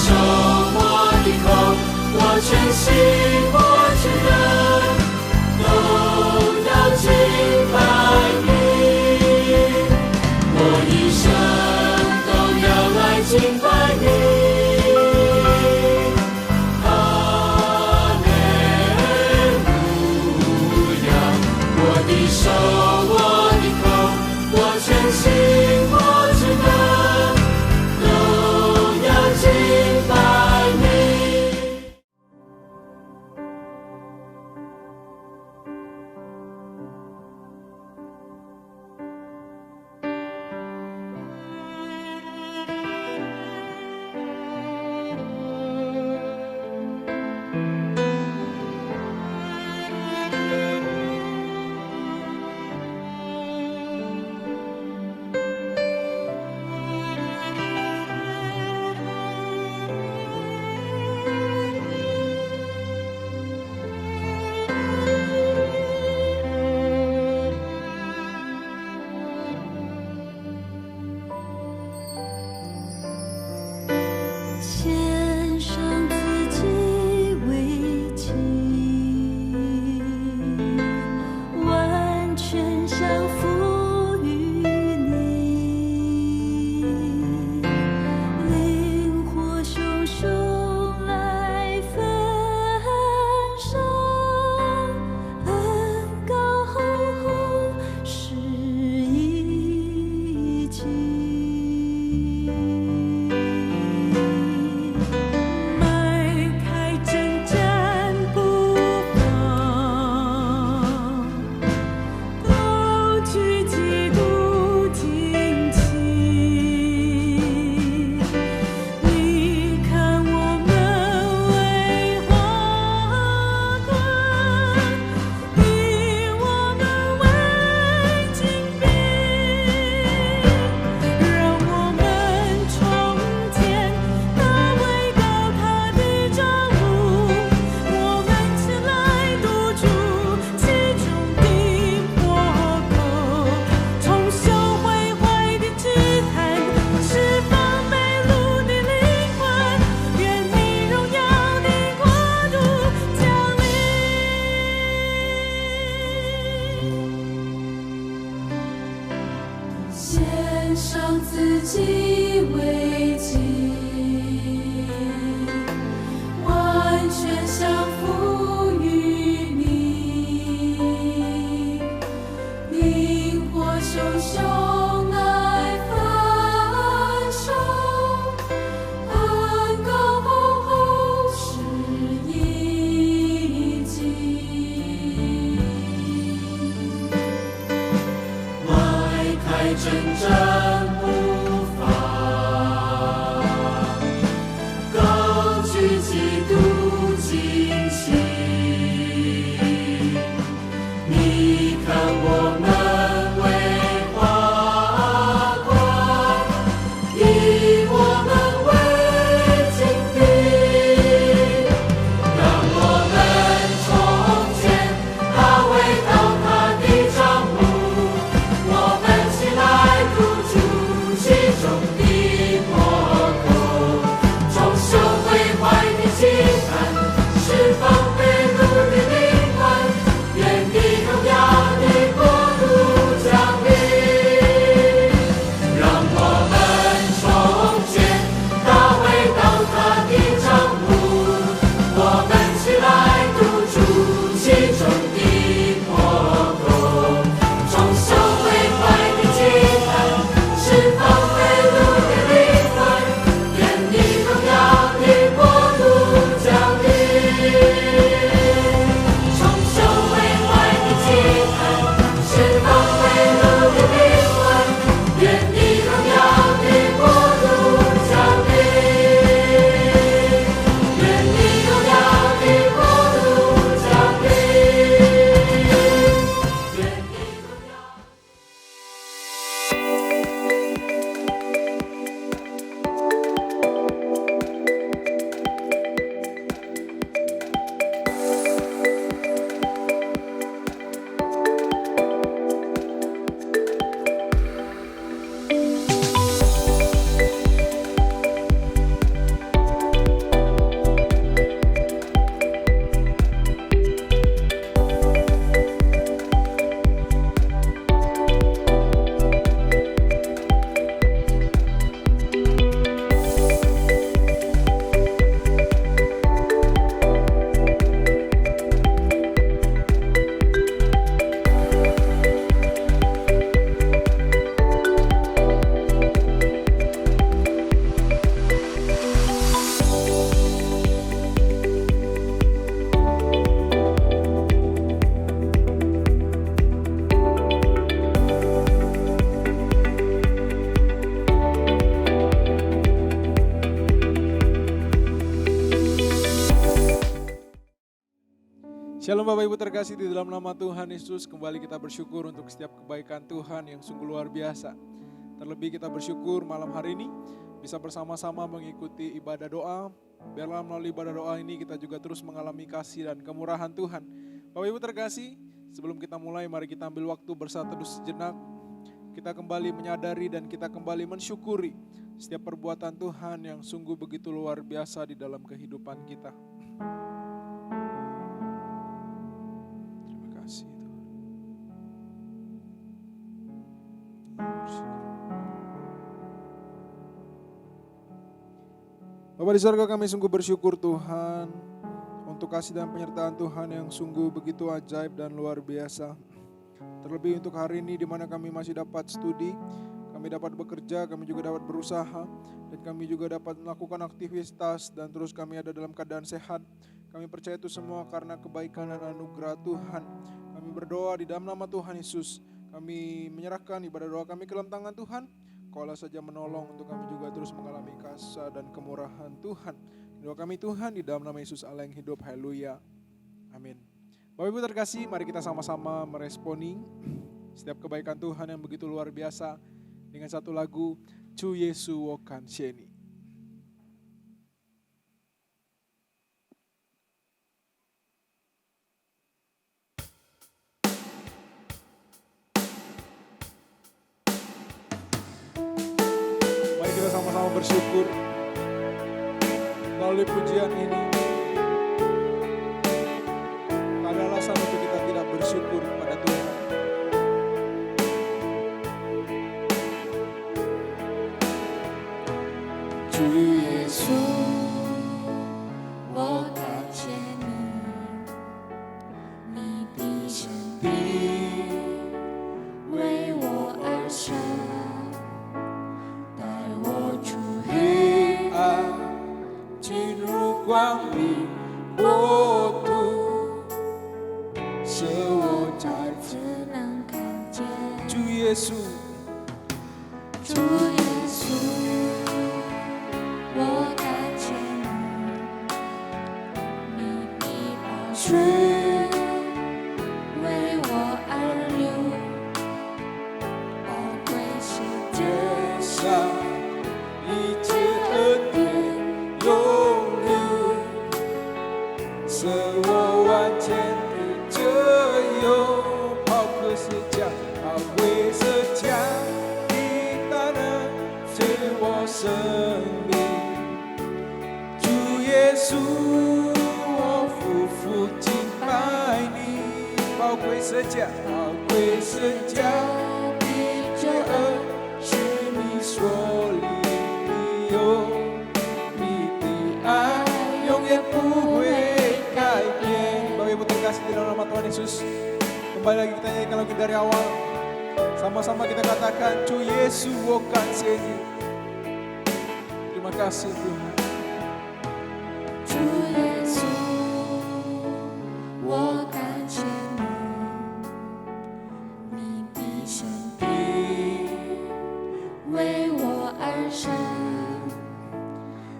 手，我的口，我全心，我全人，都要敬拜你。我一生都要来敬拜你。哈利路亚！我的手，我的口，我全心，我全人，都要敬拜你。Shalom Bapak Ibu terkasih di dalam nama Tuhan Yesus. Kembali kita bersyukur untuk setiap kebaikan Tuhan yang sungguh luar biasa. Terlebih kita bersyukur malam hari ini bisa bersama-sama mengikuti ibadah doa. Biarlah melalui ibadah doa ini kita juga terus mengalami kasih dan kemurahan Tuhan. Bapak Ibu terkasih, sebelum kita mulai mari kita ambil waktu bersatu sejenak. Kita kembali menyadari dan kita kembali mensyukuri setiap perbuatan Tuhan yang sungguh begitu luar biasa di dalam kehidupan kita. Bapa di surga, kami sungguh bersyukur Tuhan untuk kasih dan penyertaan Tuhan yang sungguh begitu ajaib dan luar biasa. Terlebih untuk hari ini di mana kami masih dapat studi, kami dapat bekerja, kami juga dapat berusaha, dan kami juga dapat melakukan aktivitas dan terus kami ada dalam keadaan sehat. Kami percaya itu semua karena kebaikan dan anugerah Tuhan. Kami berdoa di dalam nama Tuhan Yesus. Kami menyerahkan ibadah doa kami ke dalam tangan Tuhan. Kaulah saja menolong untuk kami juga terus mengalami kasih dan kemurahan Tuhan. Doa kami Tuhan di dalam nama Yesus Allah yang hidup. Haleluya. Amin. Bapak Ibu terkasih, mari kita sama-sama meresponi setiap kebaikan Tuhan yang begitu luar biasa dengan satu lagu Chu Yesu Wo Kansheni. Sama-sama bersyukur melalui pujian ini. Tak ada alasan untuk kita tidak bersyukur pada Tuhan. Chu Yesu我感谢你，你的生命为我而生，进入光明国度，使我再次能看见主耶稣，主耶稣，我感谢你，你的宝血为我而流，宝贵世界上一切恩典永留，使我完全的自由。宝贵是家，宝贵是家的大能，是我生命。主耶稣，我夫妇敬拜你。宝贵是家，宝贵是家的罪恶，是你所立有。永远不会改变。Bapak Ibu terkasih di dalam nama Tuhan Yesus, kembali lagi kita nyanyikan lagu dari awal. Sama-sama kita katakan Chu Yesu Wo Kansheni. Terima kasih Tuhan. Chu Yesu我感谢你，你的生命为我而生，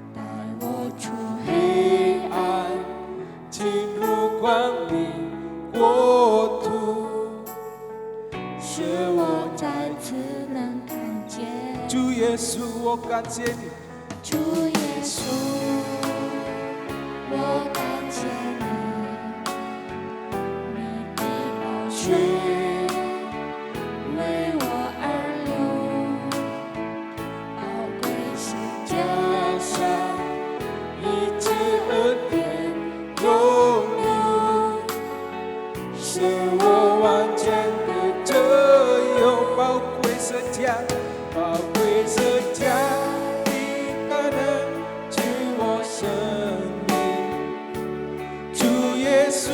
带我出黑暗，进入光明国度，使我再次能看见主耶稣我感谢你，主耶稣我感谢你，你的宝血为我而流，宝贵世界上一切恩典永留，使我完全的自由。宝贵是家，宝贵是家的大能，是我生命。主耶稣，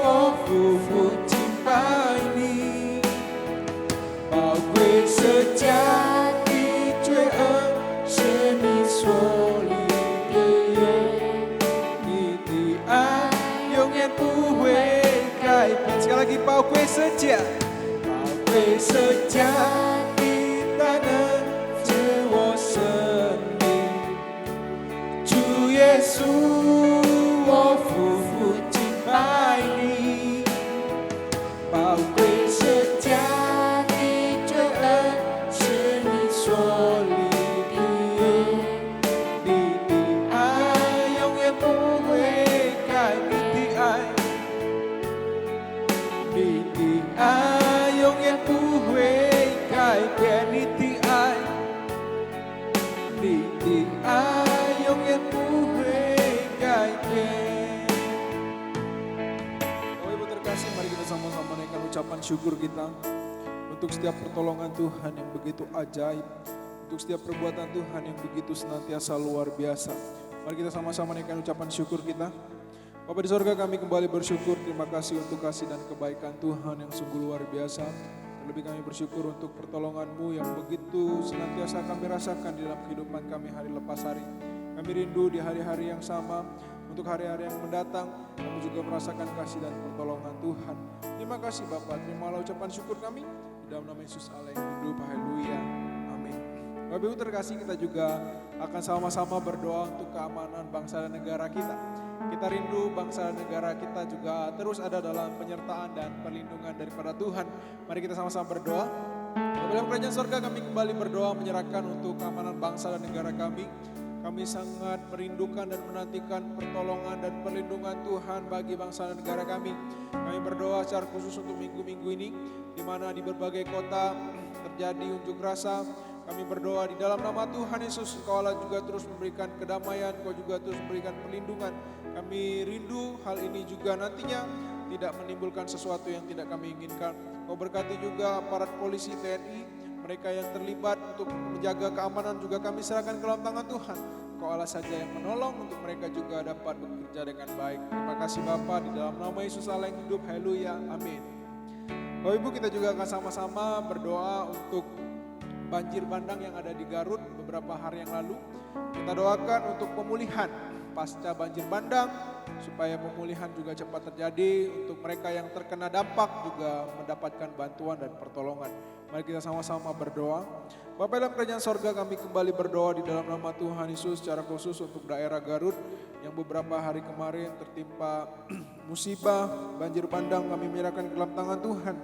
我夫妇敬拜你。宝贵是家的罪恶，是你所立的约，你的爱永远不会改变。Sekali lagi, 宝贵是家，宝贵是家的大能，是我生命。主耶稣，我夫妇敬拜 baiknya. Bapak Ibu terkasih, mari kita sama-sama naikkan ucapan syukur kita untuk setiap pertolongan Tuhan yang begitu ajaib, untuk setiap perbuatan Tuhan yang begitu senantiasa luar biasa. Mari kita sama-sama naikkan ucapan syukur kita. Bapa di sorga, kami kembali bersyukur, terima kasih untuk kasih dan kebaikan Tuhan yang sungguh luar biasa. Terlebih kami bersyukur untuk pertolongan-Mu yang begitu senantiasa kami rasakan di dalam kehidupan kami hari lepas hari. Kami rindu di hari-hari yang sama, untuk hari-hari yang mendatang, kami juga merasakan kasih dan pertolongan Tuhan. Terima kasih Bapa, terimalah ucapan syukur kami, di dalam nama Yesus Allah yang hidup, haleluya, amin. Bapak Ibu terkasih, kita juga akan sama-sama berdoa untuk keamanan bangsa dan negara kita. Kita rindu bangsa dan negara kita juga terus ada dalam penyertaan dan perlindungan daripada Tuhan. Mari kita sama-sama berdoa. Dalam kerajaan sorga kami kembali berdoa menyerahkan untuk keamanan bangsa dan negara kami. Kami sangat merindukan dan menantikan pertolongan dan perlindungan Tuhan bagi bangsa dan negara kami. Kami berdoa secara khusus untuk minggu-minggu ini, di mana di berbagai kota terjadi unjuk rasa. Kami berdoa di dalam nama Tuhan Yesus, Engkau Allah juga terus memberikan kedamaian, Engkau juga terus memberikan perlindungan. Kami rindu hal ini juga nantinya tidak menimbulkan sesuatu yang tidak kami inginkan. Engkau berkati juga aparat polisi, TNI, mereka yang terlibat untuk menjaga keamanan juga kami serahkan ke dalam tangan Tuhan. Engkau Allah saja yang menolong untuk mereka juga dapat bekerja dengan baik. Terima kasih Bapa, di dalam nama Yesus Allah yang hidup, haleluya, amin. Bapak Ibu, kita juga akan sama-sama berdoa untuk banjir bandang yang ada di Garut beberapa hari yang lalu. Kita doakan untuk pemulihan pasca banjir bandang, supaya pemulihan juga cepat terjadi, untuk mereka yang terkena dampak juga mendapatkan bantuan dan pertolongan. Mari kita sama-sama berdoa. Bapa dalam kerajaan sorga, kami kembali berdoa di dalam nama Tuhan Yesus secara khusus untuk daerah Garut yang beberapa hari kemarin tertimpa musibah banjir bandang. Kami menyerahkan ke dalam tangan Tuhan.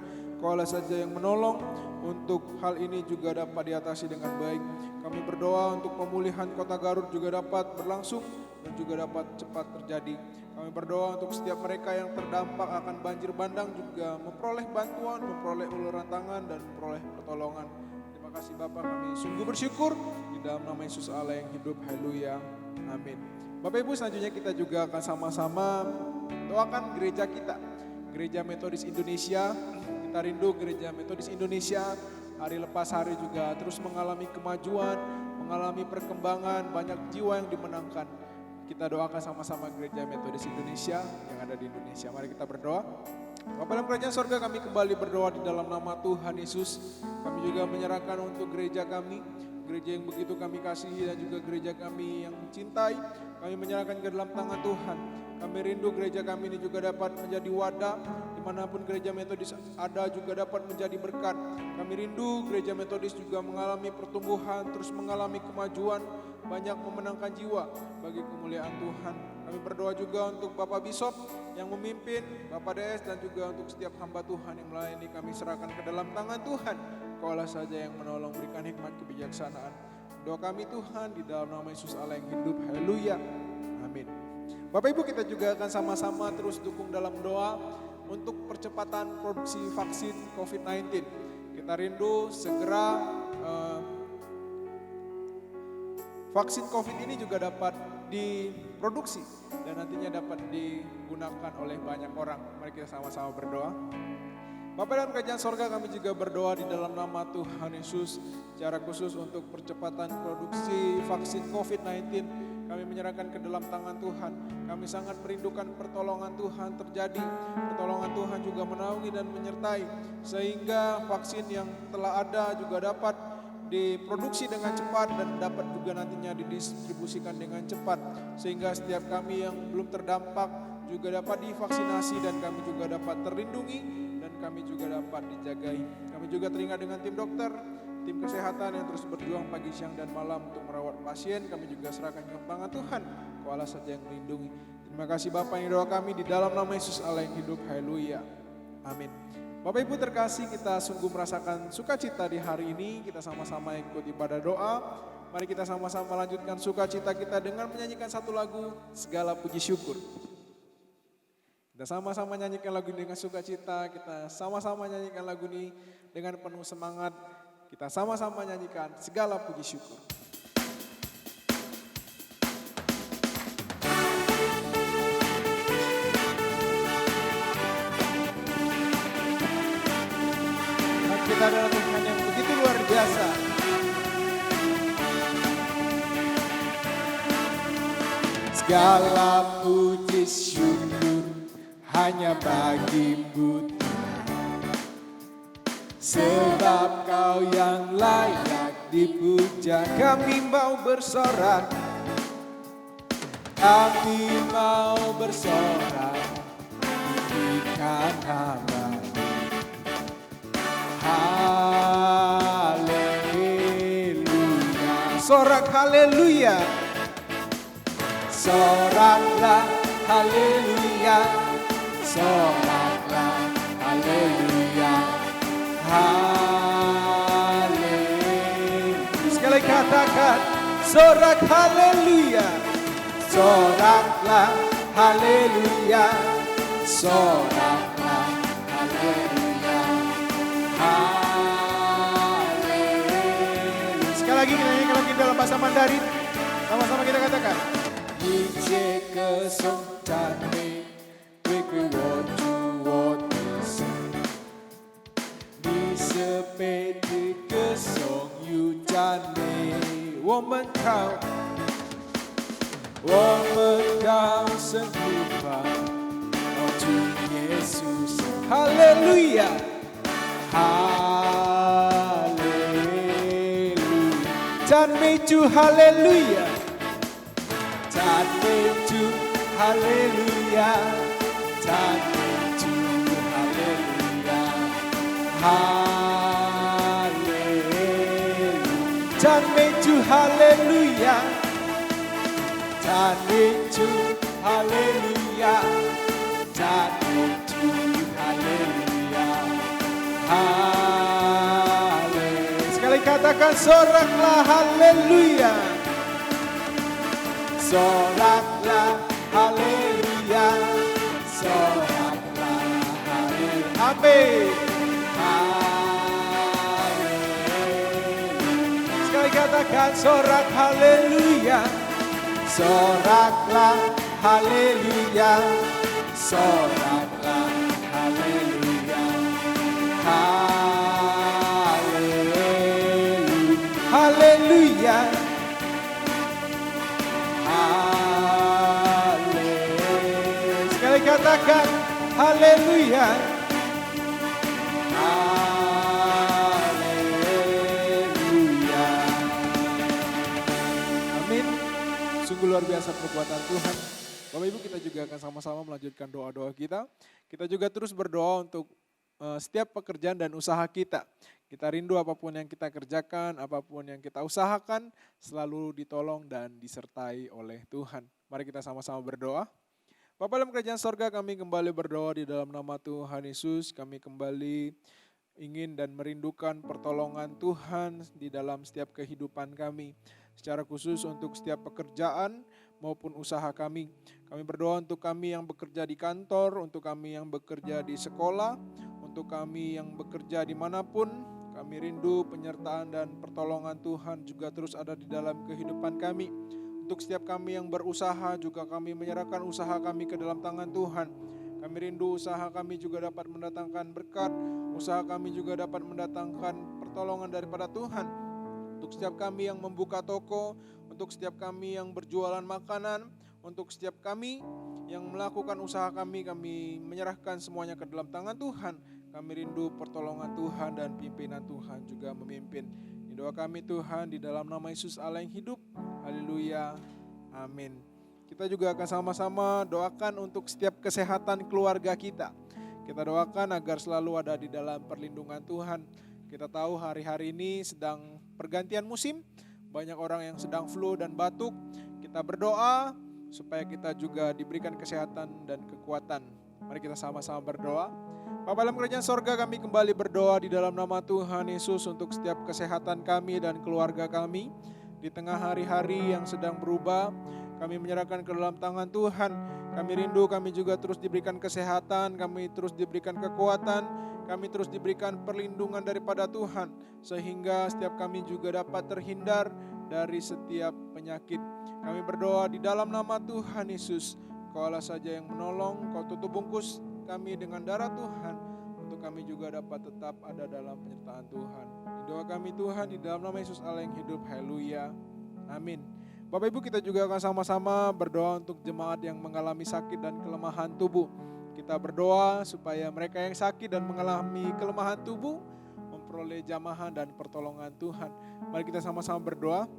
Kau Allah saja yang menolong untuk hal ini juga dapat diatasi dengan baik. Kami berdoa untuk pemulihan kota Garut juga dapat berlangsung dan juga dapat cepat terjadi. Kami berdoa untuk setiap mereka yang terdampak akan banjir bandang juga memperoleh bantuan, memperoleh uluran tangan dan memperoleh pertolongan. Terima kasih Bapak, kami sungguh bersyukur di dalam nama Yesus Allah yang hidup, haleluya, amin. Bapak Ibu, selanjutnya kita juga akan sama-sama doakan gereja kita, Gereja Metodis Indonesia. Kita rindu Gereja Metodis Indonesia hari lepas hari juga terus mengalami kemajuan, mengalami perkembangan, banyak jiwa yang dimenangkan. Kita doakan sama-sama Gereja Metodis Indonesia yang ada di Indonesia. Mari kita berdoa. Bapa dalam kerajaan sorga, kami kembali berdoa di dalam nama Tuhan Yesus. Kami juga menyerahkan untuk gereja kami, gereja yang begitu kami kasihi dan juga gereja kami yang cintai. Kami menyerahkan ke dalam tangan Tuhan. Kami rindu gereja kami ini juga dapat menjadi wadah, dimanapun gereja Metodis ada juga dapat menjadi berkat. Kami rindu gereja Metodis juga mengalami pertumbuhan, terus mengalami kemajuan, banyak memenangkan jiwa bagi kemuliaan Tuhan. Kami berdoa juga untuk Bapak Bishop yang memimpin, Bapak DS, dan juga untuk setiap hamba Tuhan yang melayani. Kami serahkan ke dalam tangan Tuhan. Kau Allah saja yang menolong, berikan hikmat kebijaksanaan. Doa kami Tuhan di dalam nama Yesus Allah yang hidup, haleluya, amin. Bapak Ibu, kita juga akan sama-sama terus dukung dalam doa untuk percepatan produksi vaksin COVID-19. Kita rindu segera vaksin COVID ini juga dapat diproduksi dan nantinya dapat digunakan oleh banyak orang. Mari kita sama-sama berdoa. Bapa dalam kerajaan sorga, kami juga berdoa di dalam nama Tuhan Yesus secara khusus untuk percepatan produksi vaksin COVID-19. Kami menyerahkan ke dalam tangan Tuhan. Kami sangat merindukan pertolongan Tuhan terjadi. Pertolongan Tuhan juga menaungi dan menyertai. Sehingga vaksin yang telah ada juga dapat diproduksi dengan cepat dan dapat juga nantinya didistribusikan dengan cepat. Sehingga setiap kami yang belum terdampak juga dapat divaksinasi dan kami juga dapat terlindungi dan kami juga dapat dijagai. Kami juga teringat dengan tim dokter, tim kesehatan yang terus berjuang pagi, siang, dan malam untuk merawat pasien. Kami juga serahkan ke tangan Tuhan. Kau Allah saja yang melindungi. Terima kasih Bapak, yang doa kami di dalam nama Yesus Allah yang hidup, haleluya, amin. Bapak Ibu terkasih, kita sungguh merasakan sukacita di hari ini. Kita sama-sama ikut ibadah doa. Mari kita sama-sama lanjutkan sukacita kita dengan menyanyikan satu lagu, Segala Puji Syukur. Kita sama-sama nyanyikan lagu ini dengan sukacita. Kita sama-sama nyanyikan lagu ini dengan penuh semangat. Kita sama-sama nyanyikan segala puji syukur. Kita adalah Tuhan yang begitu luar biasa. Segala puji syukur hanya bagi-Mu Tuhan, sebab Kau yang layak dipuja. Kami mau bersorak, kami mau bersorak, tinggikan nama-Mu. Haleluya, sorak haleluya, soraklah haleluya, soraklah haleluya, haleluya. Sekali katakan sorak haleluya, soraklah haleluya, soraklah haleluya, haleluya. Sekali lagi kita nyanyikan lagi dalam bahasa Mandarin. Sama-sama kita katakan. 一切歌颂赞美归归我主我的神，你是被的歌颂与赞美，我们靠神呼唤，哦主耶稣是哈利路亚，哈利路亚，赞美主哈利路亚。赞美主，哈利路亚！赞美主，哈利路亚！哈利路亚！赞美主，哈利路亚！赞美主，哈利路亚！赞美主，哈利路亚！哈利。Sekali katakan soraklah haleluya. Soraklah haleluya, soraklah haleluya, amin, haleluya. Sekali katakan sorak haleluya, soraklah haleluya, soraklah haleluya, haleluya, haleluya. Sekali katakan haleluya, haleluya. Amin. Sungguh luar biasa perbuatan Tuhan. Bapak Ibu, kita juga akan sama-sama melanjutkan doa-doa kita. Kita juga terus berdoa untuk setiap pekerjaan dan usaha kita. Kita rindu apapun yang kita kerjakan, apapun yang kita usahakan, selalu ditolong dan disertai oleh Tuhan. Mari kita sama-sama berdoa. Bapa dalam kerajaan sorga, kami kembali berdoa di dalam nama Tuhan Yesus. Kami kembali ingin dan merindukan pertolongan Tuhan di dalam setiap kehidupan kami. Secara khusus untuk setiap pekerjaan maupun usaha kami. Kami berdoa untuk kami yang bekerja di kantor, untuk kami yang bekerja di sekolah, untuk kami yang bekerja dimanapun. Kami rindu penyertaan dan pertolongan Tuhan juga terus ada di dalam kehidupan kami. Untuk setiap kami yang berusaha juga kami menyerahkan usaha kami ke dalam tangan Tuhan. Kami rindu usaha kami juga dapat mendatangkan berkat, usaha kami juga dapat mendatangkan pertolongan daripada Tuhan. Untuk setiap kami yang membuka toko, untuk setiap kami yang berjualan makanan, untuk setiap kami yang melakukan usaha kami menyerahkan semuanya ke dalam tangan Tuhan. Kami rindu pertolongan Tuhan dan pimpinan Tuhan juga memimpin. Ini doa kami Tuhan di dalam nama Yesus Allah yang hidup. Haleluya. Amin. Kita juga akan sama-sama doakan untuk setiap kesehatan keluarga kita. Kita doakan agar selalu ada di dalam perlindungan Tuhan. Kita tahu hari-hari ini sedang pergantian musim. Banyak orang yang sedang flu dan batuk. Kita berdoa supaya kita juga diberikan kesehatan dan kekuatan. Mari kita sama-sama berdoa. Bapa dalam kerajaan sorga, kami kembali berdoa di dalam nama Tuhan Yesus untuk setiap kesehatan kami dan keluarga kami. Di tengah hari-hari yang sedang berubah, kami menyerahkan ke dalam tangan Tuhan. Kami rindu, kami juga terus diberikan kesehatan, kami terus diberikan kekuatan, kami terus diberikan perlindungan daripada Tuhan. Sehingga setiap kami juga dapat terhindar dari setiap penyakit. Kami berdoa di dalam nama Tuhan Yesus. Kau Allah saja yang menolong, Kau tutup bungkus kami dengan darah Tuhan, untuk kami juga dapat tetap ada dalam penyertaan Tuhan. Doa kami Tuhan di dalam nama Yesus Allah yang hidup. Haleluya. Amin. Bapak Ibu, kita juga akan sama-sama berdoa untuk jemaat yang mengalami sakit dan kelemahan tubuh. Kita berdoa supaya mereka yang sakit dan mengalami kelemahan tubuh memperoleh jamahan dan pertolongan Tuhan. Mari kita sama-sama berdoa.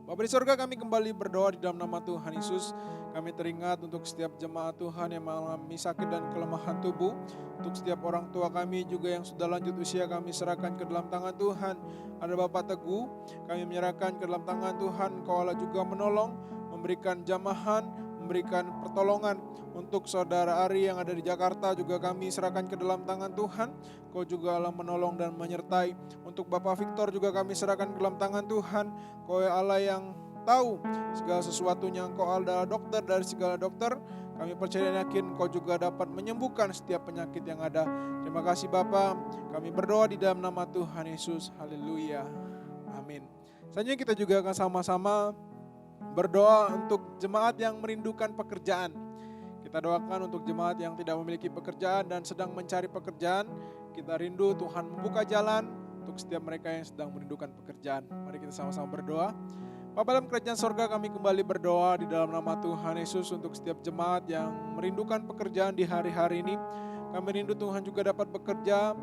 Bapa di surga, kami kembali berdoa di dalam nama Tuhan Yesus. Kami teringat untuk setiap jemaat Tuhan yang mengalami sakit dan kelemahan tubuh. Untuk setiap orang tua kami juga yang sudah lanjut usia, kami serahkan ke dalam tangan Tuhan. Ada Bapak Teguh, kami menyerahkan ke dalam tangan Tuhan. Engkau Allah juga menolong, memberikan jamahan, memberikan pertolongan. Untuk saudara Ari yang ada di Jakarta juga kami serahkan ke dalam tangan Tuhan. Kau juga Allah menolong dan menyertai. Untuk Bapak Victor juga kami serahkan ke dalam tangan Tuhan. Kau Allah yang tahu segala sesuatunya. Engkau adalah dokter dari segala dokter. Kami percaya dan yakin Kau juga dapat menyembuhkan setiap penyakit yang ada. Terima kasih Bapa. Kami berdoa di dalam nama Tuhan Yesus. Haleluya. Amin. Selanjutnya kita juga akan sama-sama berdoa untuk jemaat yang merindukan pekerjaan. Kita doakan untuk jemaat yang tidak memiliki pekerjaan dan sedang mencari pekerjaan. Kita rindu Tuhan membuka jalan untuk setiap mereka yang sedang merindukan pekerjaan. Mari kita sama-sama berdoa. Bapa dalam kerajaan sorga, kami kembali berdoa di dalam nama Tuhan Yesus untuk setiap jemaat yang merindukan pekerjaan di hari-hari ini. Kami rindu Tuhan juga dapat bekerja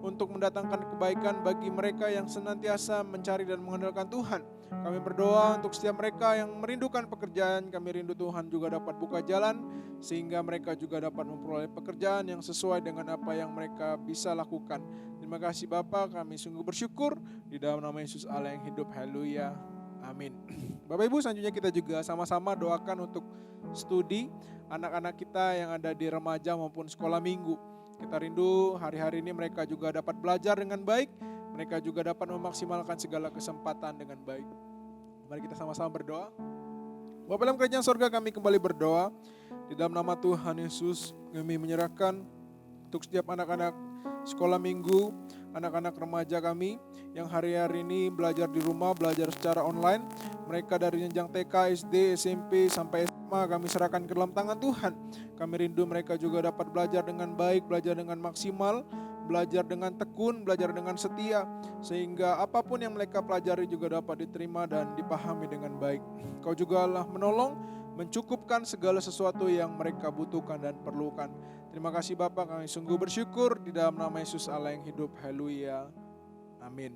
untuk mendatangkan kebaikan bagi mereka yang senantiasa mencari dan mengandalkan Tuhan. Kami berdoa untuk setiap mereka yang merindukan pekerjaan. Kami rindu Tuhan juga dapat buka jalan sehingga mereka juga dapat memperoleh pekerjaan yang sesuai dengan apa yang mereka bisa lakukan. Terima kasih Bapa, kami sungguh bersyukur di dalam nama Yesus Allah yang hidup. Haleluya. Amin. Bapak Ibu, selanjutnya kita juga sama-sama doakan untuk studi anak-anak kita yang ada di remaja maupun sekolah minggu. Kita rindu hari-hari ini mereka juga dapat belajar dengan baik. Mereka juga dapat memaksimalkan segala kesempatan dengan baik. Mari kita sama-sama berdoa. Bapa dalam kerajaan sorga, kami kembali berdoa. Di dalam nama Tuhan Yesus, kami menyerahkan untuk setiap anak-anak sekolah minggu, anak-anak remaja kami yang hari-hari ini belajar di rumah, belajar secara online. Mereka dari jenjang TK, SD, SMP, sampai SMA kami serahkan ke dalam tangan Tuhan. Kami rindu mereka juga dapat belajar dengan baik, belajar dengan maksimal, belajar dengan tekun, belajar dengan setia. Sehingga apapun yang mereka pelajari juga dapat diterima dan dipahami dengan baik. Kau juga Allah menolong, mencukupkan segala sesuatu yang mereka butuhkan dan perlukan. Terima kasih Bapa, kami sungguh bersyukur di dalam nama Yesus Allah yang hidup. Haleluya. Amin.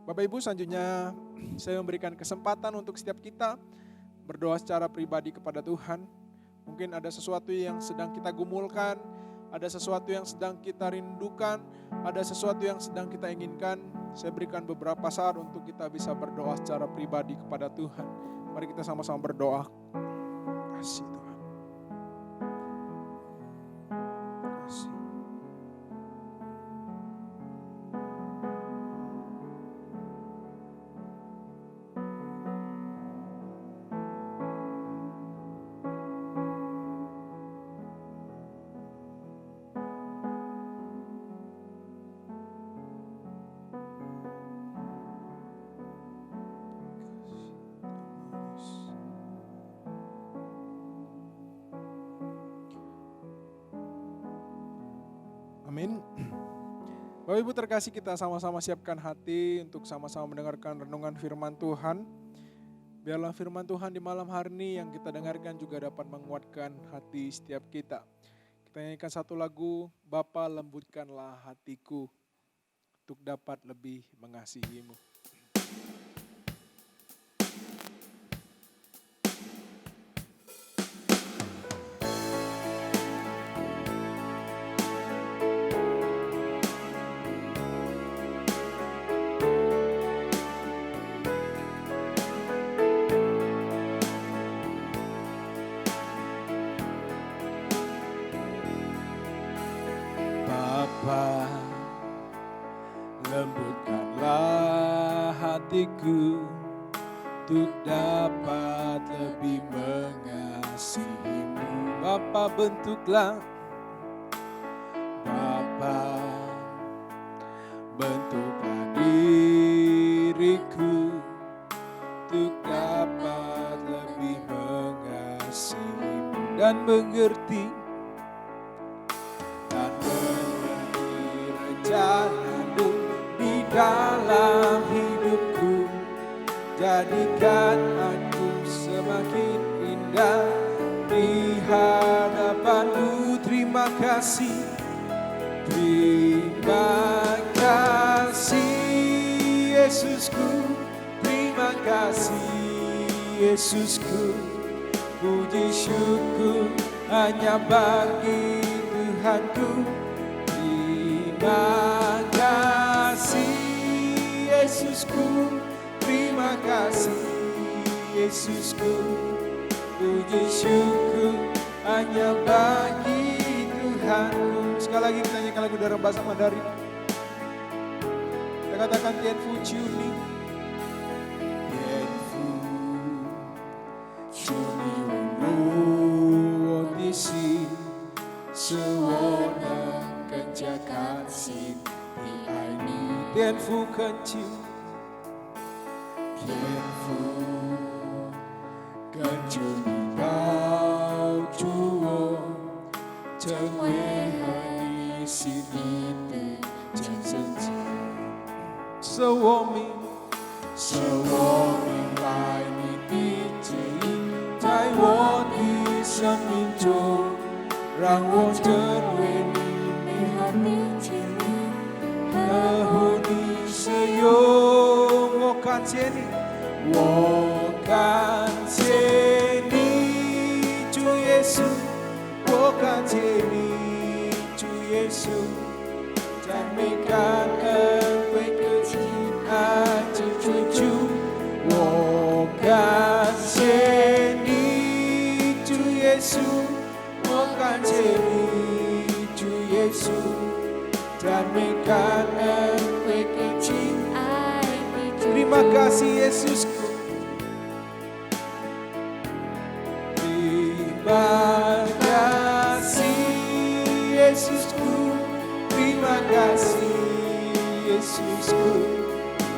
Bapak Ibu, selanjutnya saya memberikan kesempatan untuk setiap kita berdoa secara pribadi kepada Tuhan. Mungkin ada sesuatu yang sedang kita gumulkan, ada sesuatu yang sedang kita rindukan, ada sesuatu yang sedang kita inginkan. Saya berikan beberapa saat untuk kita bisa berdoa secara pribadi kepada Tuhan. Mari kita sama-sama berdoa. Kasih Tuhan. Kasih. Amin. Bapak Ibu terkasih, kita sama-sama siapkan hati untuk sama-sama mendengarkan renungan firman Tuhan. Biarlah firman Tuhan di malam hari ini yang kita dengarkan juga dapat menguatkan hati setiap kita. Kita nyanyikan satu lagu, Bapa lembutkanlah hatiku untuk dapat lebih mengasihimu. Bapa, lembutkanlah hatiku untuk dapat lebih mengasihimu. Bapa, bentuklah, Bapa, bentuklah diriku untuk dapat lebih mengasihimu dan mengerti dalam hidupku, jadikan aku semakin indah di hadapan-Mu. Terima kasih, terima kasih Yesusku, terima kasih Yesusku. Puji syukur hanya bagi Tuhanku. Terima kasih Yesusku, terima kasih Yesusku. Puji syukur hanya bagi Tuhanku. Sekali lagi kita nyanyikan lagu dalam bahasa Mandarin. Kita katakan Tien Fu Chiu Ni. Tien Fu Chiu Ni Wu Won Di Si Se Wo Neng Ken Jia Kan Sin Di Ai Ni. Tien Fu Ken Chiu, Tien Fu Ken Chiu Ni Bao Chu Wo Chân Wei Hai Ni Si Ni Te Chân Sen Chi Se Wo Ming Se Wo Ming Lai Ni Di Ji Zai Wo Di生命中让我成为你美好的经历，呵护你使用。我感谢你，我感谢你，主耶稣，我感谢你，主耶稣，赞美感恩归给亲爱的主，我感谢你，主耶稣。我感谢你，主耶稣，赞美感恩归给亲爱的主。Terima kasih Yesusku, terima kasih Yesusku, terima kasih Yesusku.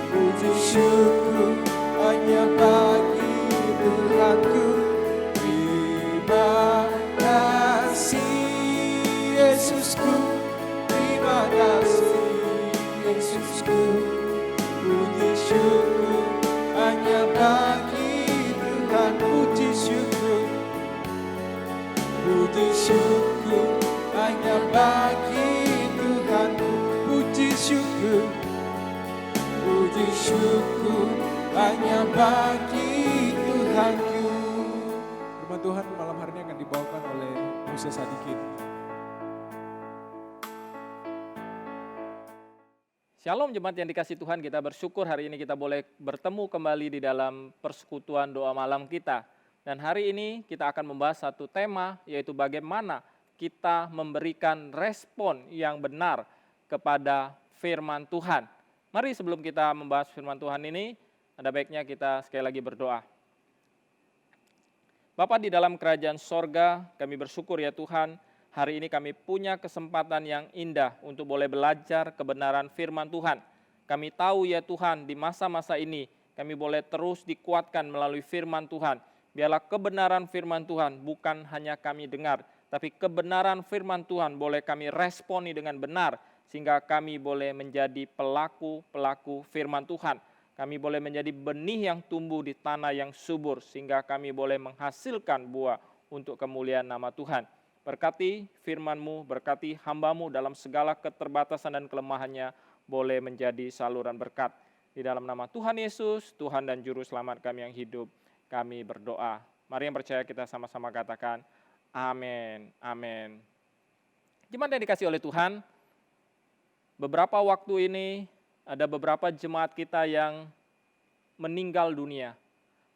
Puji syukur hanya bagi Tuhanku. Terima kasih Yesusku, terima kasih Yesusku. Puji syukur hanya bagi Tuhan. Puji syukur, puji syukur hanya bagi Tuhan. Puji syukur, puji syukur hanya bagi Tuhanku. Firman Tuhan malam hari ini akan dibawakan oleh Musa Sadikin. Shalom jemaat yang dikasih Tuhan, kita bersyukur hari ini kita boleh bertemu kembali di dalam persekutuan doa malam kita. Dan hari ini kita akan membahas satu tema, yaitu bagaimana kita memberikan respon yang benar kepada firman Tuhan. Mari sebelum kita membahas firman Tuhan ini, ada baiknya kita sekali lagi berdoa. Bapa di dalam kerajaan sorga, kami bersyukur ya Tuhan, hari ini kami punya kesempatan yang indah untuk boleh belajar kebenaran firman Tuhan. Kami tahu ya Tuhan, di masa-masa ini kami boleh terus dikuatkan melalui firman Tuhan. Biarlah kebenaran firman Tuhan bukan hanya kami dengar, tapi kebenaran firman Tuhan boleh kami responi dengan benar, sehingga kami boleh menjadi pelaku-pelaku firman Tuhan. Kami boleh menjadi benih yang tumbuh di tanah yang subur, sehingga kami boleh menghasilkan buah untuk kemuliaan nama Tuhan. Berkati firman-Mu, berkati hamba-Mu dalam segala keterbatasan dan kelemahannya, boleh menjadi saluran berkat. Di dalam nama Tuhan Yesus, Tuhan dan Juru Selamat kami yang hidup, kami berdoa. Mari yang percaya kita sama-sama katakan, amin, amin. Jemaat yang dikasih oleh Tuhan, beberapa waktu ini, ada beberapa jemaat kita yang meninggal dunia.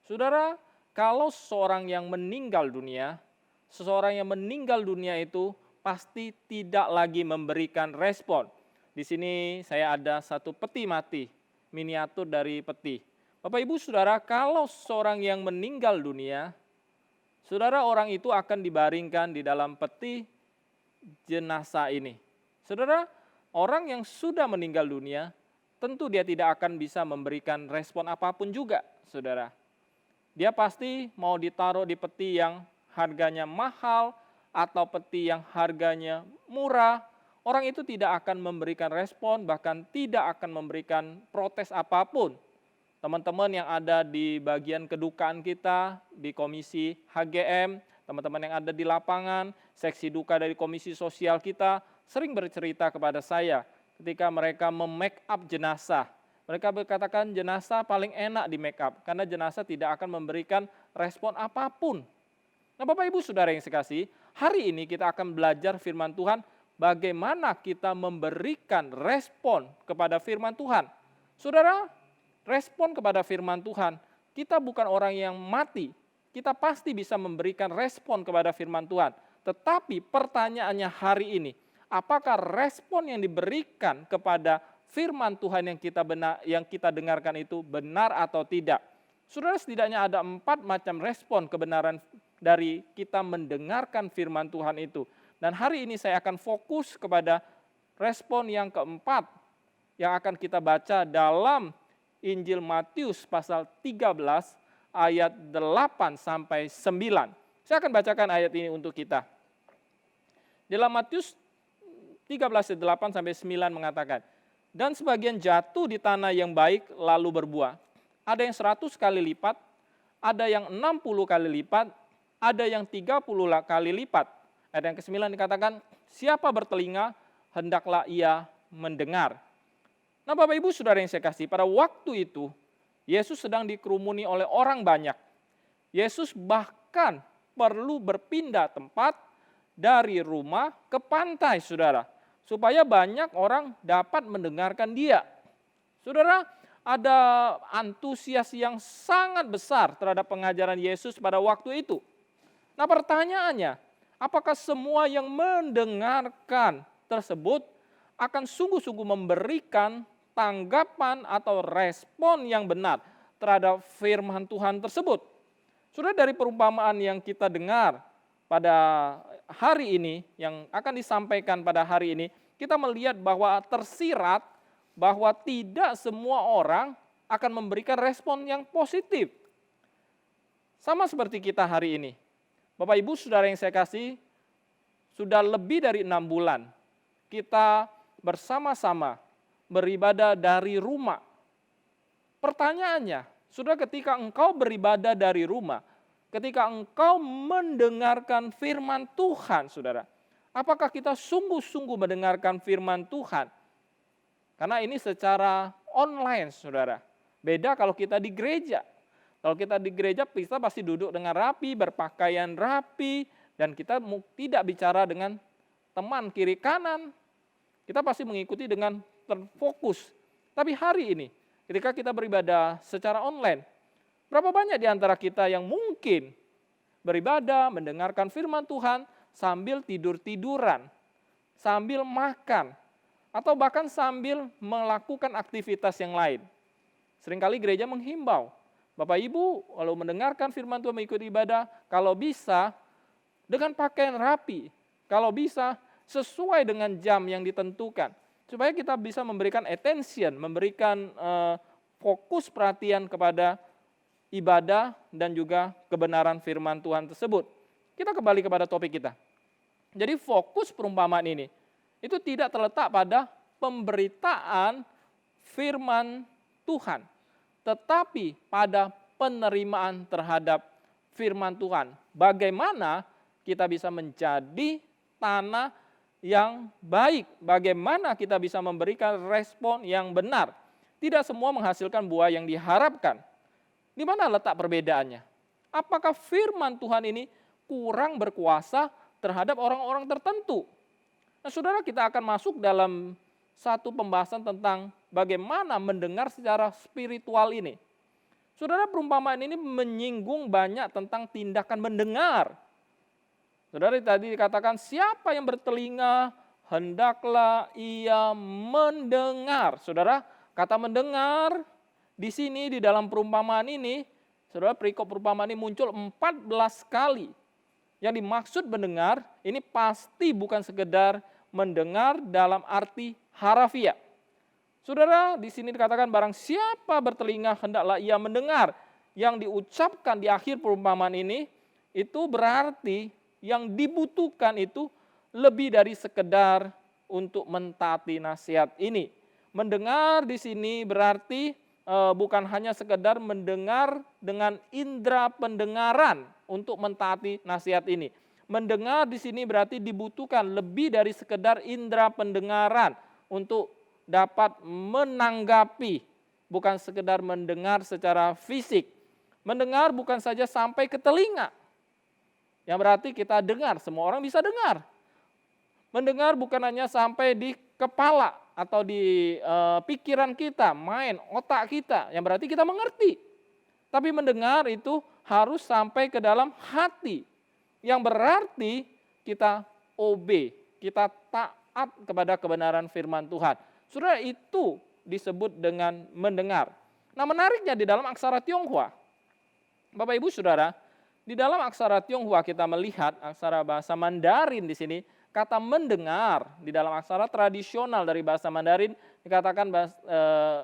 Saudara, kalau seseorang yang meninggal dunia, seseorang yang meninggal dunia itu pasti tidak lagi memberikan respon. Di sini saya ada satu peti mati, miniatur dari peti. Bapak Ibu Saudara, kalau seseorang yang meninggal dunia, saudara orang itu akan dibaringkan di dalam peti jenazah ini. Saudara, orang yang sudah meninggal dunia, tentu dia tidak akan bisa memberikan respon apapun juga, saudara. Dia pasti mau ditaruh di peti yang harganya mahal atau peti yang harganya murah orang itu tidak akan memberikan respon, bahkan tidak akan memberikan protes apapun. Teman-teman yang ada di bagian kedukaan kita, di komisi HGM, teman-teman yang ada di lapangan, seksi duka dari komisi sosial kita, sering bercerita kepada saya ketika mereka mem-make up jenazah. Mereka berkatakan jenazah paling enak di make up, karena jenazah tidak akan memberikan respon apapun. Nah Bapak Ibu Saudara yang sekasih, hari ini kita akan belajar firman Tuhan, bagaimana kita memberikan respon kepada firman Tuhan. Saudara, respon kepada firman Tuhan, kita bukan orang yang mati, kita pasti bisa memberikan respon kepada firman Tuhan. Tetapi pertanyaannya hari ini, apakah respon yang diberikan kepada firman Tuhan yang kita dengarkan itu benar atau tidak? Saudara, setidaknya ada 4 macam respon kebenaran dari kita mendengarkan firman Tuhan itu. Dan hari ini saya akan fokus kepada respon yang keempat yang akan kita baca dalam Injil Matius pasal 13 ayat 8 sampai 9. Saya akan bacakan ayat ini untuk kita. Dalam Matius 13 ayat 8 sampai 9 mengatakan, dan sebagian jatuh di tanah yang baik lalu berbuah. Ada yang 100 kali lipat, ada yang 60 kali lipat, ada yang 30 kali lipat. Ayat yang ke-9 dikatakan, siapa bertelinga, hendaklah ia mendengar. Nah Bapak Ibu Saudara yang saya kasih, pada waktu itu Yesus sedang dikerumuni oleh orang banyak. Yesus bahkan perlu berpindah tempat dari rumah ke pantai, saudara, supaya banyak orang dapat mendengarkan dia. Saudara, ada antusias yang sangat besar terhadap pengajaran Yesus pada waktu itu. Nah pertanyaannya, apakah semua yang mendengarkan tersebut akan sungguh-sungguh memberikan tanggapan atau respon yang benar terhadap firman Tuhan tersebut? Sudah dari perumpamaan yang kita dengar pada hari ini, yang akan disampaikan pada hari ini, kita melihat bahwa tersirat bahwa tidak semua orang akan memberikan respon yang positif. Sama seperti kita hari ini. Bapak Ibu Saudara yang saya kasih, sudah lebih dari 6 bulan kita bersama-sama beribadah dari rumah. Pertanyaannya, sudah ketika engkau beribadah dari rumah, ketika engkau mendengarkan firman Tuhan, saudara, apakah kita sungguh-sungguh mendengarkan firman Tuhan? Karena ini secara online, saudara. Beda kalau kita di gereja. Kalau kita di gereja, kita pasti duduk dengan rapi, berpakaian rapi, dan kita tidak bicara dengan teman kiri kanan. Kita pasti mengikuti dengan terfokus. Tapi hari ini, ketika kita beribadah secara online, berapa banyak di antara kita yang mungkin beribadah, mendengarkan firman Tuhan sambil tidur-tiduran, sambil makan, atau bahkan sambil melakukan aktivitas yang lain. Seringkali gereja menghimbau, Bapak Ibu, kalau mendengarkan firman Tuhan mengikuti ibadah, kalau bisa dengan pakaian rapi, kalau bisa sesuai dengan jam yang ditentukan, supaya kita bisa memberikan attention, memberikan fokus perhatian kepada ibadah dan juga kebenaran firman Tuhan tersebut. Kita kembali kepada topik kita. Jadi fokus perumpamaan ini itu tidak terletak pada pemberitaan firman Tuhan, tetapi pada penerimaan terhadap firman Tuhan. Bagaimana kita bisa menjadi tanah yang baik, bagaimana kita bisa memberikan respon yang benar. Tidak semua menghasilkan buah yang diharapkan. Di mana letak perbedaannya? Apakah firman Tuhan ini kurang berkuasa terhadap orang-orang tertentu? Nah, saudara, kita akan masuk dalam satu pembahasan tentang bagaimana mendengar secara spiritual ini. Saudara, perumpamaan ini menyinggung banyak tentang tindakan mendengar. Saudara, tadi dikatakan siapa yang bertelinga hendaklah ia mendengar. Saudara, kata mendengar di sini di dalam perumpamaan ini, saudara, perikop perumpamaan ini muncul 14 kali. Yang dimaksud mendengar ini pasti bukan sekedar mendengar dalam arti harafiah. Saudara, di sini dikatakan barang siapa bertelinga hendaklah ia mendengar. Yang diucapkan di akhir perumpamaan ini itu berarti yang dibutuhkan itu lebih dari sekedar untuk mentaati nasihat ini. Mendengar di sini berarti bukan hanya sekedar mendengar dengan indera pendengaran untuk mentaati nasihat ini. Mendengar di sini berarti dibutuhkan lebih dari sekedar indera pendengaran untuk dapat menanggapi, bukan sekedar mendengar secara fisik. Mendengar bukan saja sampai ke telinga, yang berarti kita dengar, semua orang bisa dengar. Mendengar bukan hanya sampai di kepala atau di pikiran kita, main otak kita, yang berarti kita mengerti. Tapi mendengar itu harus sampai ke dalam hati, yang berarti kita obey, kita taat kepada kebenaran firman Tuhan. Saudara, itu disebut dengan mendengar. Nah, menariknya di dalam aksara Tionghoa, Bapak Ibu Saudara, di dalam aksara Tionghoa kita melihat aksara bahasa Mandarin di sini, kata mendengar di dalam aksara tradisional dari bahasa Mandarin dikatakan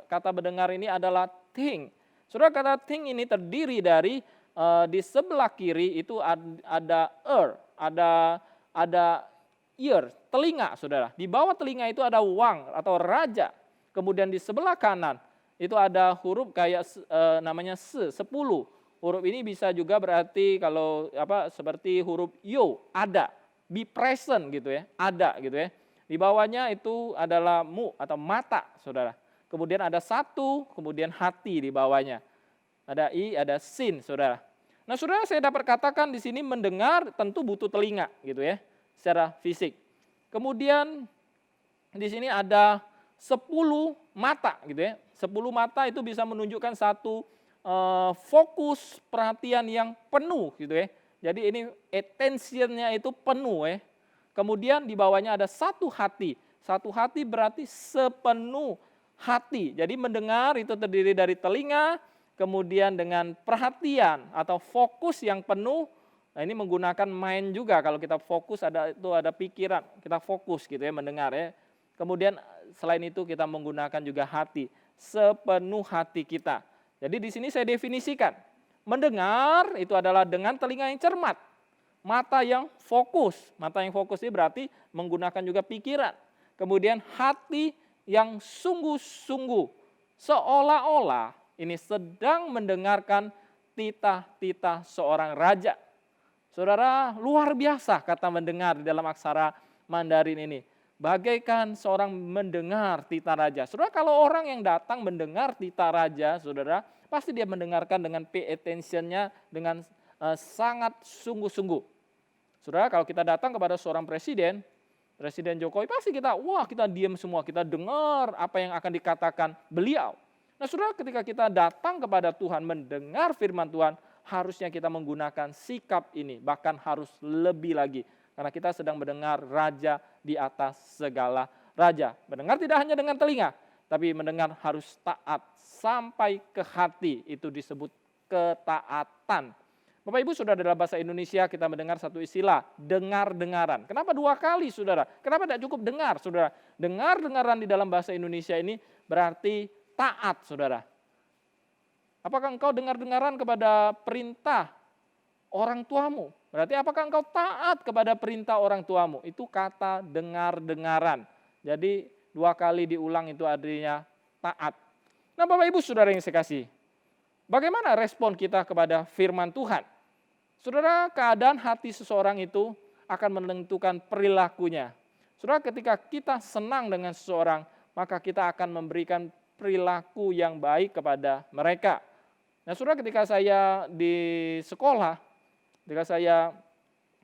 kata mendengar ini adalah ting. Saudara, kata ting ini terdiri dari di sebelah kiri itu ada ada ear, telinga, saudara. Di bawah telinga itu ada wang atau raja. Kemudian di sebelah kanan itu ada huruf kayak namanya 10. Huruf ini bisa juga berarti kalau seperti huruf yo, ada, be present gitu ya, ada gitu ya. Di bawahnya itu adalah mu atau mata, saudara. Kemudian ada 1, kemudian hati di bawahnya. Ada i, ada sin, saudara. Nah, saudara, saya dapat katakan di sini mendengar tentu butuh telinga gitu ya, secara fisik. Kemudian di sini ada 10 mata gitu ya. 10 mata itu bisa menunjukkan satu fokus perhatian yang penuh gitu ya. Jadi ini attention-nya itu penuh ya. Kemudian di bawahnya ada 1 hati. 1 hati berarti sepenuh hati. Jadi mendengar itu terdiri dari telinga, kemudian dengan perhatian atau fokus yang penuh. Nah, ini menggunakan mind juga, kalau kita fokus ada pikiran, kita fokus gitu ya mendengar ya. Kemudian selain itu kita menggunakan juga hati, sepenuh hati kita. Jadi di sini saya definisikan, mendengar itu adalah dengan telinga yang cermat, mata yang fokus. Mata yang fokus ini berarti menggunakan juga pikiran. Kemudian hati yang sungguh-sungguh, seolah-olah ini sedang mendengarkan titah-titah seorang raja. Saudara, luar biasa kata mendengar di dalam aksara Mandarin ini. Bagaikan seorang mendengar titah raja. Saudara, kalau orang yang datang mendengar titah raja, saudara, pasti dia mendengarkan dengan pay attention-nya dengan sangat sungguh-sungguh. Saudara, kalau kita datang kepada seorang Presiden Jokowi, pasti kita diam semua, kita dengar apa yang akan dikatakan beliau. Nah, saudara, ketika kita datang kepada Tuhan, mendengar firman Tuhan, harusnya kita menggunakan sikap ini, bahkan harus lebih lagi. Karena kita sedang mendengar raja di atas segala raja. Mendengar tidak hanya dengan telinga, tapi mendengar harus taat sampai ke hati, itu disebut ketaatan. Bapak Ibu, saudara, dalam bahasa Indonesia kita mendengar satu istilah, dengar-dengaran. Kenapa 2 kali, saudara? Kenapa tidak cukup dengar, saudara? Dengar-dengaran di dalam bahasa Indonesia ini berarti taat, saudara. Apakah engkau dengar-dengaran kepada perintah orang tuamu? Berarti apakah engkau taat kepada perintah orang tuamu? Itu kata dengar-dengaran. Jadi 2 kali diulang itu artinya taat. Nah, Bapak Ibu saudara yang saya kasih, bagaimana respon kita kepada firman Tuhan? Saudara, keadaan hati seseorang itu akan menentukan perilakunya. Saudara, ketika kita senang dengan seseorang, maka kita akan memberikan perilaku yang baik kepada mereka. Nah, saudara, ketika saya di sekolah, ketika saya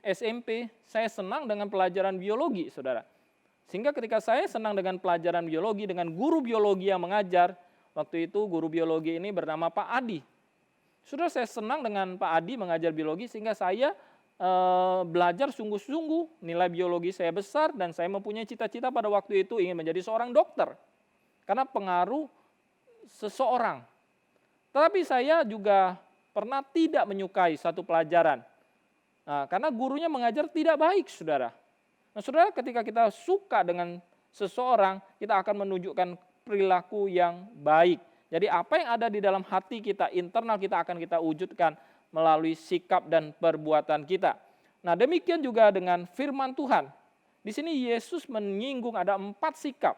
SMP, saya senang dengan pelajaran biologi, saudara. Sehingga ketika saya senang dengan pelajaran biologi, dengan guru biologi yang mengajar, waktu itu guru biologi ini bernama Pak Adi. Saudara, saya senang dengan Pak Adi mengajar biologi, sehingga saya belajar sungguh-sungguh, nilai biologi saya besar, dan saya mempunyai cita-cita pada waktu itu ingin menjadi seorang dokter. Karena pengaruh seseorang. Tetapi saya juga pernah tidak menyukai satu pelajaran. Nah, karena gurunya mengajar tidak baik, saudara. Nah, saudara, ketika kita suka dengan seseorang, kita akan menunjukkan perilaku yang baik. Jadi apa yang ada di dalam hati kita, internal kita akan kita wujudkan melalui sikap dan perbuatan kita. Nah, demikian juga dengan firman Tuhan. Di sini Yesus menyinggung ada 4 sikap.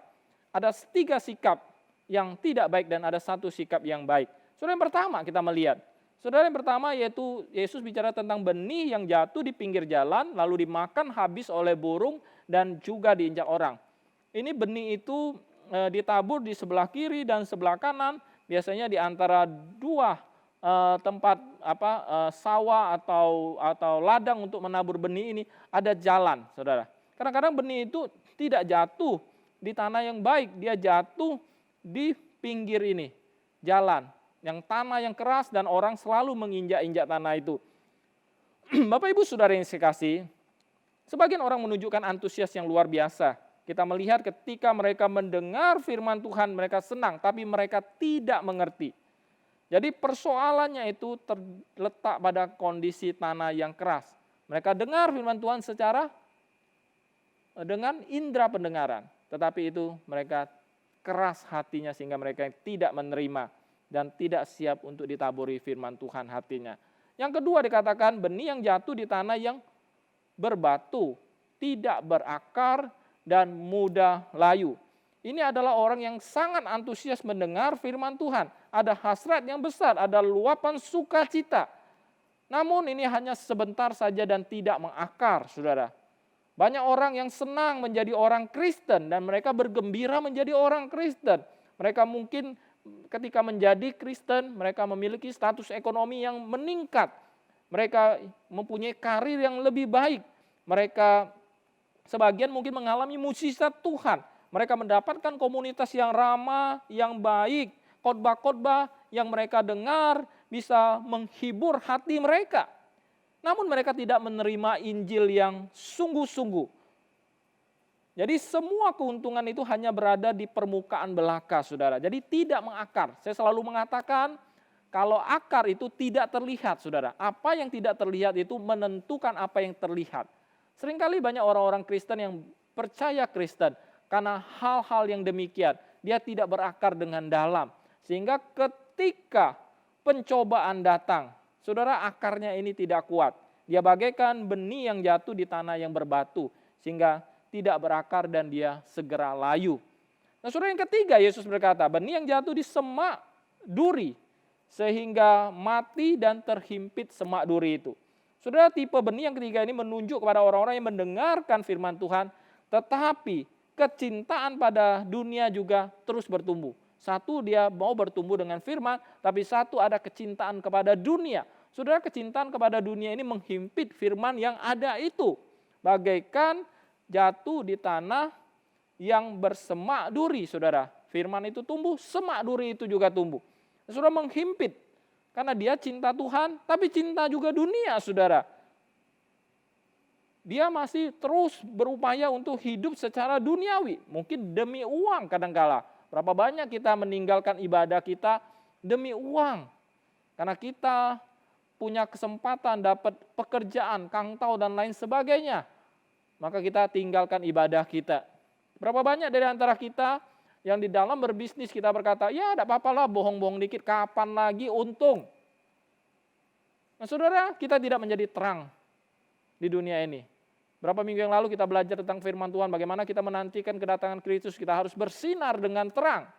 Ada 3 sikap yang tidak baik dan ada 1 sikap yang baik. Saudara, yang pertama kita melihat. Saudara, yang pertama yaitu Yesus bicara tentang benih yang jatuh di pinggir jalan lalu dimakan habis oleh burung dan juga diinjak orang. Ini benih itu ditabur di sebelah kiri dan sebelah kanan, biasanya di antara 2 tempat sawah atau ladang untuk menabur benih ini ada jalan, saudara. Kadang-kadang benih itu tidak jatuh di tanah yang baik, dia jatuh di pinggir ini, jalan, yang tanah yang keras dan orang selalu menginjak-injak tanah itu. Bapak Ibu Saudara yang saya kasih, sebagian orang menunjukkan antusias yang luar biasa. Kita melihat ketika mereka mendengar firman Tuhan, mereka senang, tapi mereka tidak mengerti. Jadi persoalannya itu terletak pada kondisi tanah yang keras. Mereka dengar firman Tuhan dengan indera pendengaran, tetapi itu mereka keras hatinya sehingga mereka tidak menerima dan tidak siap untuk ditaburi firman Tuhan hatinya. Yang kedua dikatakan benih yang jatuh di tanah yang berbatu, tidak berakar dan mudah layu. Ini adalah orang yang sangat antusias mendengar firman Tuhan. Ada hasrat yang besar, ada luapan sukacita. Namun ini hanya sebentar saja dan tidak mengakar, saudara. Banyak orang yang senang menjadi orang Kristen dan mereka bergembira menjadi orang Kristen. Mereka mungkin ketika menjadi Kristen, mereka memiliki status ekonomi yang meningkat. Mereka mempunyai karir yang lebih baik. Mereka sebagian mungkin mengalami mukjizat Tuhan. Mereka mendapatkan komunitas yang ramah, yang baik. Khotbah-khotbah yang mereka dengar bisa menghibur hati mereka. Namun mereka tidak menerima Injil yang sungguh-sungguh. Jadi semua keuntungan itu hanya berada di permukaan belaka, saudara. Jadi tidak mengakar. Saya selalu mengatakan kalau akar itu tidak terlihat, saudara. Apa yang tidak terlihat itu menentukan apa yang terlihat. Seringkali banyak orang-orang Kristen yang percaya Kristen karena hal-hal yang demikian. Dia tidak berakar dengan dalam. Sehingga ketika pencobaan datang, saudara, akarnya ini tidak kuat. Dia bagaikan benih yang jatuh di tanah yang berbatu. Sehingga tidak berakar dan dia segera layu. Nah, saudara, yang ketiga Yesus berkata, benih yang jatuh di semak duri. Sehingga mati dan terhimpit semak duri itu. Saudara, tipe benih yang ketiga ini menunjuk kepada orang-orang yang mendengarkan firman Tuhan. Tetapi kecintaan pada dunia juga terus bertumbuh. Satu, dia mau bertumbuh dengan firman, tapi satu ada kecintaan kepada dunia. Saudara, kecintaan kepada dunia ini menghimpit firman yang ada itu. Bagaikan jatuh di tanah yang bersemak duri, saudara. Firman itu tumbuh, semak duri itu juga tumbuh. Saudara, menghimpit. Karena dia cinta Tuhan, tapi cinta juga dunia, saudara. Dia masih terus berupaya untuk hidup secara duniawi. Mungkin demi uang kadangkala. Berapa banyak kita meninggalkan ibadah kita demi uang. Karena kita punya kesempatan dapat pekerjaan, kangtau dan lain sebagainya. Maka kita tinggalkan ibadah kita. Berapa banyak dari antara kita yang di dalam berbisnis kita berkata, ya tidak apa-apa lah bohong-bohong dikit, kapan lagi untung. Nah, saudara, kita tidak menjadi terang di dunia ini. Berapa minggu yang lalu kita belajar tentang firman Tuhan, bagaimana kita menantikan kedatangan Kristus, kita harus bersinar dengan terang.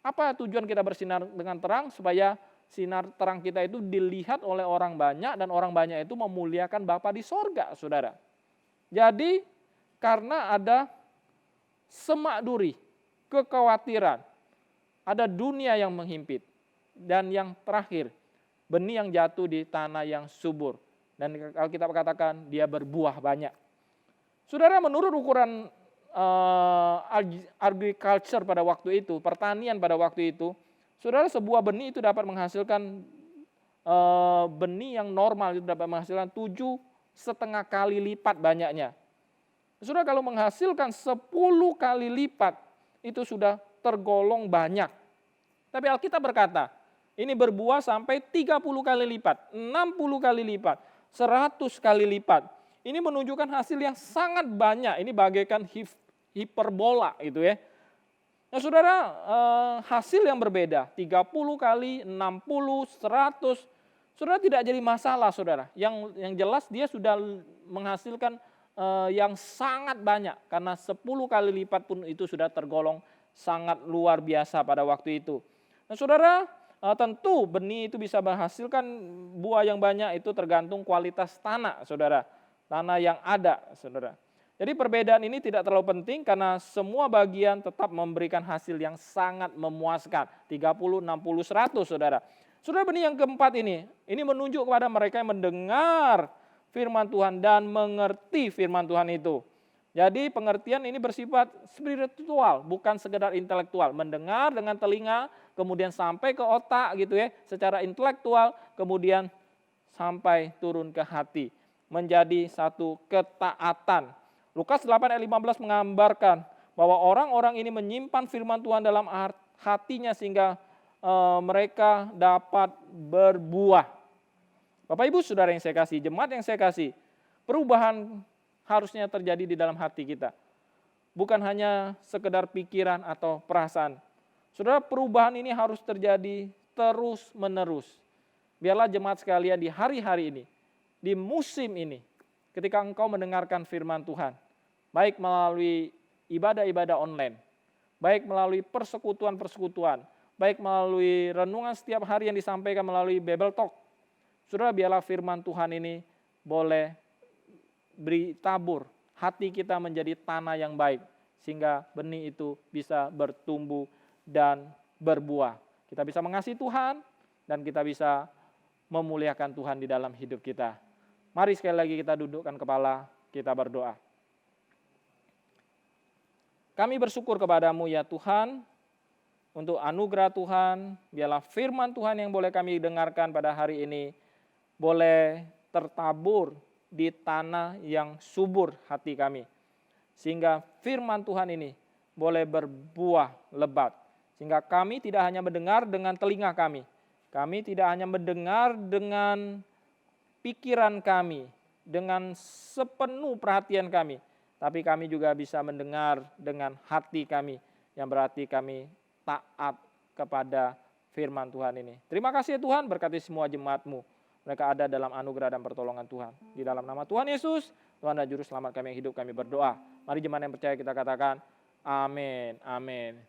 Apa tujuan kita bersinar dengan terang? Supaya sinar terang kita itu dilihat oleh orang banyak dan orang banyak itu memuliakan Bapa di sorga, saudara. Jadi karena ada semak duri, kekhawatiran, ada dunia yang menghimpit. Dan yang terakhir, benih yang jatuh di tanah yang subur. Dan kalau kita katakan dia berbuah banyak. Saudara, menurut ukuran agriculture pada waktu itu, pertanian pada waktu itu, saudara, sebuah benih itu dapat menghasilkan benih yang normal itu dapat menghasilkan 7,5 kali lipat banyaknya. Saudara, kalau menghasilkan 10 kali lipat itu sudah tergolong banyak. Tapi Alkitab berkata, ini berbuah sampai 30 kali lipat, 60 kali lipat, 100 kali lipat. Ini menunjukkan hasil yang sangat banyak. Ini bagaikan hiperbola gitu ya. Nah, saudara, hasil yang berbeda, 30 kali, 60, 100. Saudara, tidak jadi masalah, saudara. Yang jelas dia sudah menghasilkan yang sangat banyak, karena 10 kali lipat pun itu sudah tergolong sangat luar biasa pada waktu itu. Nah saudara, tentu benih itu bisa menghasilkan buah yang banyak, itu tergantung kualitas tanah saudara, tanah yang ada saudara. Jadi perbedaan ini tidak terlalu penting karena semua bagian tetap memberikan hasil yang sangat memuaskan. 30, 60, 100 saudara. Saudara, benih yang keempat ini menunjuk kepada mereka yang mendengar firman Tuhan dan mengerti firman Tuhan itu. Jadi pengertian ini bersifat spiritual, bukan sekedar intelektual. Mendengar dengan telinga, kemudian sampai ke otak gitu ya, secara intelektual, kemudian sampai turun ke hati. Menjadi satu ketaatan. Lukas 8 ayat 15 menggambarkan bahwa orang-orang ini menyimpan firman Tuhan dalam hatinya sehingga mereka dapat berbuah. Bapak Ibu Saudara yang saya kasih, jemaat yang saya kasih, perubahan harusnya terjadi di dalam hati kita. Bukan hanya sekedar pikiran atau perasaan. Saudara, perubahan ini harus terjadi terus menerus. Biarlah jemaat sekalian di hari-hari ini, di musim ini, ketika engkau mendengarkan firman Tuhan, baik melalui ibadah-ibadah online, baik melalui persekutuan-persekutuan, baik melalui renungan setiap hari yang disampaikan melalui Bible Talk, saudara, biarlah firman Tuhan ini boleh beri tabur, hati kita menjadi tanah yang baik, sehingga benih itu bisa bertumbuh dan berbuah. Kita bisa mengasihi Tuhan, dan kita bisa memuliakan Tuhan di dalam hidup kita. Mari sekali lagi kita dudukkan kepala, kita berdoa. Kami bersyukur kepadamu ya Tuhan, untuk anugerah Tuhan, biarlah firman Tuhan yang boleh kami dengarkan pada hari ini, boleh tertabur di tanah yang subur hati kami. Sehingga firman Tuhan ini boleh berbuah lebat. Sehingga kami tidak hanya mendengar dengan telinga kami tidak hanya mendengar dengan pikiran kami, dengan sepenuh perhatian kami, tapi kami juga bisa mendengar dengan hati kami, yang berarti kami taat kepada firman Tuhan ini. Terima kasih ya Tuhan, berkati semua jemaat-Mu. Mereka ada dalam anugerah dan pertolongan Tuhan. Di dalam nama Tuhan Yesus, Tuhan dan Juru Selamat kami yang hidup, kami berdoa. Mari jemaat yang percaya kita katakan, amin, amin.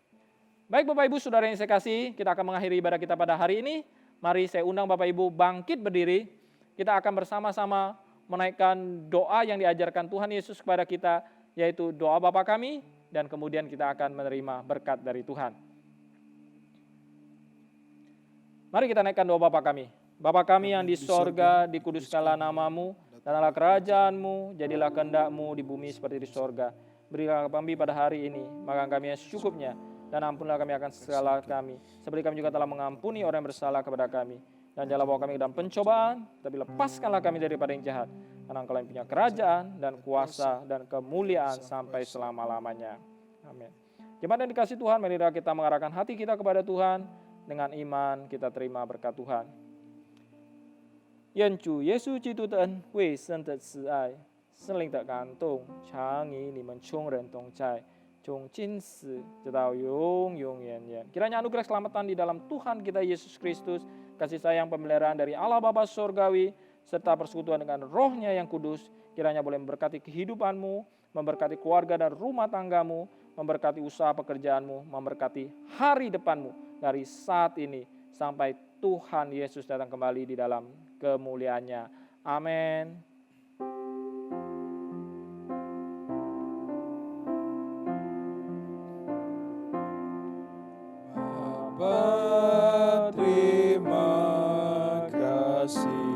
Baik Bapak Ibu Saudara yang saya kasih, kita akan mengakhiri ibadah kita pada hari ini. Mari saya undang Bapak Ibu bangkit berdiri. Kita akan bersama-sama menaikkan doa yang diajarkan Tuhan Yesus kepada kita, yaitu doa Bapa kami, dan kemudian kita akan menerima berkat dari Tuhan. Mari kita naikkan doa Bapa kami. Bapa kami yang di sorga, dikuduskanlah namamu, datanglah kerajaan-Mu, jadilah kehendak-Mu di bumi seperti di sorga. Berilah kami pada hari ini makan kami yang secukupnya, dan ampunlah kami akan segala kami, seperti kami juga telah mengampuni orang yang bersalah kepada kami. Dan janganlah bawa kami ke dalam pencobaan, tapi lepaskanlah kami daripada yang jahat. Karena Engkau yang punya kerajaan dan kuasa dan kemuliaan sampai selama-lamanya. Amin. Jemaat yang dikasihi Tuhan, mari kita mengarahkan hati kita kepada Tuhan. Dengan iman kita terima berkat Tuhan. 愿主耶稣基督的恩惠、神的慈爱、圣灵的感动，常与你们众人同在，从今时直到永永远远。Kiranya anugerah keselamatan di dalam Tuhan kita Yesus Kristus, kasih sayang pemeliharaan dari Allah Bapa Surgawi, serta persekutuan dengan Roh-Nya yang kudus, kiranya boleh memberkati kehidupanmu, memberkati keluarga dan rumah tanggamu, memberkati usaha pekerjaanmu, memberkati hari depanmu dari saat ini sampai Tuhan Yesus datang kembali di dalam kemuliaannya. Amin. Bapa, terima kasih.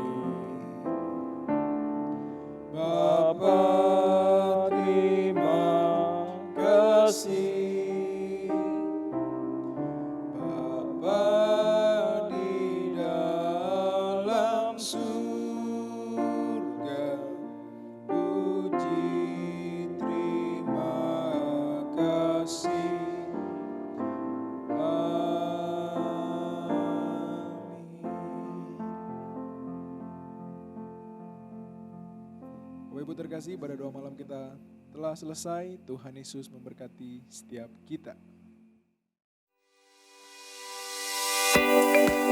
Bapa, terima kasih. Bapa di dalam surga, puji terima kasih. Bapak Ibu terkasih, pada doa malam kita telah selesai. Tuhan Yesus memberkati setiap kita.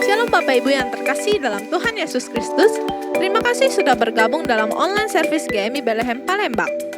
Shalom Bapak Ibu yang terkasih dalam Tuhan Yesus Kristus. Terima kasih sudah bergabung dalam online service GMI Bethlehem Palembang.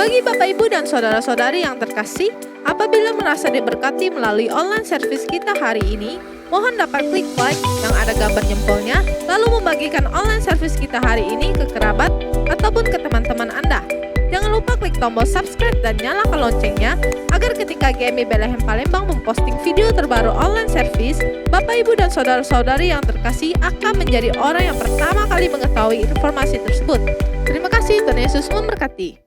Bagi Bapak Ibu dan saudara-saudari yang terkasih, apabila merasa diberkati melalui online service kita hari ini, mohon dapat klik like yang ada gambar jempolnya, lalu membagikan online service kita hari ini ke kerabat ataupun ke teman-teman Anda. Jangan lupa klik tombol subscribe dan nyalakan loncengnya, agar ketika GMI Bethlehem Palembang memposting video terbaru online service, Bapak Ibu dan saudara-saudari yang terkasih akan menjadi orang yang pertama kali mengetahui informasi tersebut. Terima kasih, Tuhan Yesus memberkati.